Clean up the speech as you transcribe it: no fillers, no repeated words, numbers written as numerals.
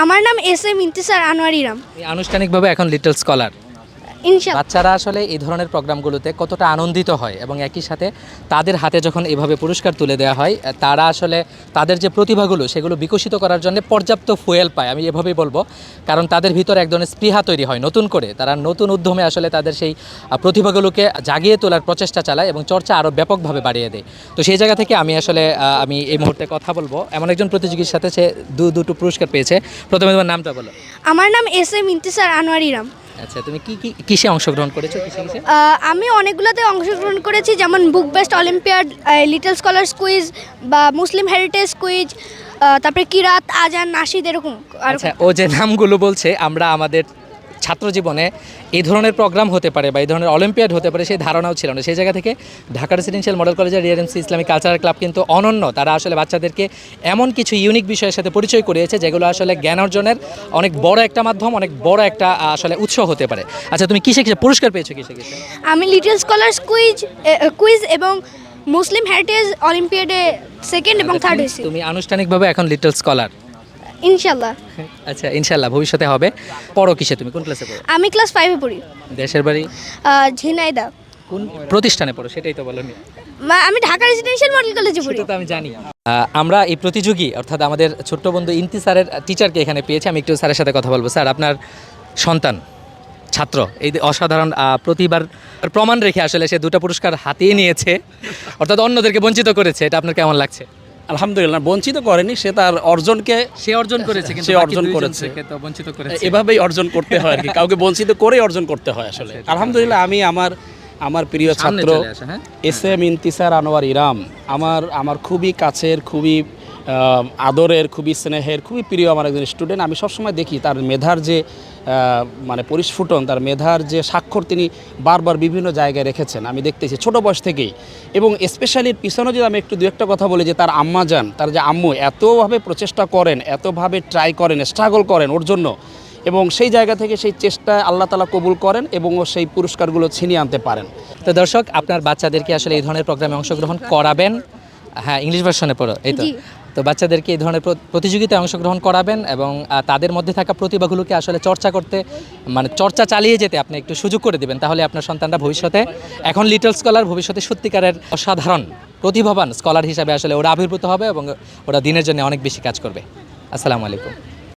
আমার নাম এস.এম. ইন্তিসার আনোয়ার ইরাম। আনুষ্ঠানিকভাবে এখন লিটল স্কলার। ইনশাআল্লাহ। বাচ্চারা আসলে এই ধরনের প্রোগ্রামগুলোতে কতটা আনন্দিত হয় এবং একই সাথে তাদের হাতে যখন এভাবে পুরস্কার তুলে দেওয়া হয়, তারা আসলে তাদের যে প্রতিভাগুলো সেগুলো বিকশিত করার জন্য পর্যাপ্ত ফুয়েল পায়, আমি এভাবেই বলবো। কারণ তাদের ভিতরে এক ধরনের স্পৃহা তৈরি হয় নতুন করে, তারা নতুন উদ্যমে আসলে তাদের সেই প্রতিভাগুলোকে জাগিয়ে তোলার প্রচেষ্টা চালায় এবং চর্চা আরও ব্যাপকভাবে বাড়িয়ে দেয়। তো সেই জায়গা থেকে আমি আসলে আমি এই মুহূর্তে কথা বলবো এমন একজন প্রতিযোগীর সাথে, সে দুটো পুরস্কার পেয়েছে। প্রথমে তোমার নামটা বলো। আমার নাম এস.এম. ইন্তিসার আনোয়ার ইরাম। আচ্ছা, তুমি কিসে অংশগ্রহণ করেছো? আমি অনেকগুলোতে অংশগ্রহণ করেছি, যেমন book best olympiad, little scholars quiz বা মুসলিম হেরিটেজ কুইজ, তারপরে কিরাত, আজান, নাশিদ, এরকম। আচ্ছা, ও যে নামগুলো বলছে, আমরা আমাদের ছাত্র জীবনে এই ধরনের প্রোগ্রাম হতে পারে বা এই ধরনের অলিম্পিয়াড হতে পারে সেই ধারণাও ছিল না। সেই জায়গা থেকে ঢাকা রেসিডেন্সিয়াল মডেল কলেজের রিআরএমসি ইসলামিক কালচারাল ক্লাব কিন্তু অনন্য। তারা আসলে বাচ্চাদেরকে এমন কিছু ইউনিক বিষয়ের সাথে পরিচয় করিয়েছে যেগুলো আসলে জ্ঞান অর্জনের অনেক বড় একটা মাধ্যম, অনেক বড় একটা আসলে উৎস হতে পারে। আচ্ছা, তুমি কিসে পুরস্কার পেয়েছো? কিসে? আমি লিটল স্কলার্স কুইজ এবং মুসলিম হেরিটেজ অলিম্পিয়াডে সেকেন্ড এবং থার্ড হয়েছি। তুমি আনুষ্ঠানিকভাবে এখন লিটল স্কলার। ইনশাআল্লাহ। আচ্ছা, ইনশাআল্লাহ ভবিষ্যতে হবে। পড়ো কিসে? তুমি কোন ক্লাসে পড়ো? আমি ক্লাস 5-এ পড়ি। দেশের বাড়ি? ঝিনাইদহ। কোন প্রতিষ্ঠানে পড়ো সেটাই তো বলোনি। আমি ঢাকা রেসিডেন্সিয়াল মডেল কলেজে পড়ি। সেটা তো আমি জানি। আমরা এই প্রতিযোগী অর্থাৎ আমাদের ছোট্ট বন্ধু ইন্তি স্যারের টিচারকে এখানে পেয়েছি। আমি একটু স্যারের সাথে কথা বলবো। স্যার, আপনার সন্তান ছাত্র এই অসাধারণ প্রতিবার প্রমাণ রেখে আসলে সে দুটো পুরস্কার হাতিয়ে নিয়েছে, অর্থাৎ অন্যদেরকে বঞ্চিত করেছে, এটা আপনার কেমন লাগছে? আলহামদুলিল্লাহ, বঞ্চিত করেনি, সে তার অর্জনকে অর্জন করেছে, কিন্তু সে অর্জন করেছে, তো বঞ্চিত করেছে। এভাবেই অর্জন করতে হয় আর কি, কাউকে বঞ্চিত করেই অর্জন করতে হয় আসলে। আলহামদুলিল্লাহ, আমি আমার প্রিয় ছাত্র এস.এম. ইন্তিসার আনোয়ার ইরাম আমার খুবই কাছের, খুবই আদরের, খুবই স্নেহের, খুবই প্রিয় আমার একজন স্টুডেন্ট। আমি সবসময় দেখি তার মেধার যে মানে পরিস্ফুটন, তার মেধার যে স্বাক্ষর তিনি বারবার বিভিন্ন জায়গায় রেখেছেন আমি দেখতেছি ছোটো বয়স থেকেই। এবং স্পেশালি পিছনে যদি আমি একটু দু একটা কথা বলি, যে তার আম্মাজান, তার যে আম্মু এতভাবে প্রচেষ্টা করেন, এতভাবে ট্রাই করেন, স্ট্রাগল করেন ওর জন্য, এবং সেই জায়গা থেকে সেই চেষ্টা আল্লাহ তাআলা কবুল করেন এবং ও সেই পুরস্কারগুলো ছিনিয়ে আনতে পারেন। তো দর্শক, আপনার বাচ্চাদেরকে আসলে এই ধরনের প্রোগ্রামে অংশগ্রহণ করাবেন। হ্যাঁ, ইংলিশ ভার্সনে পড়ো, এই তো বাচ্চাদেরকে এই ধরনের প্রতিযোগিতায় অংশগ্রহণ করাবেন এবং তাদের মধ্যে থাকা প্রতিভাগুলোকে আসলে চর্চা করতে, মানে চর্চা চালিয়ে যেতে আপনি একটু সুযোগ করে দিবেন। তাহলে আপনার সন্তানরা ভবিষ্যতে, এখন লিটল স্কলার, ভবিষ্যতে সত্যিকারের অসাধারণ প্রতিভাবান স্কলার হিসাবে আসলে ওরা আবির্ভূত হবে এবং ওরা দিনের জন্য অনেক বেশি কাজ করবে। আসসালামু আলাইকুম।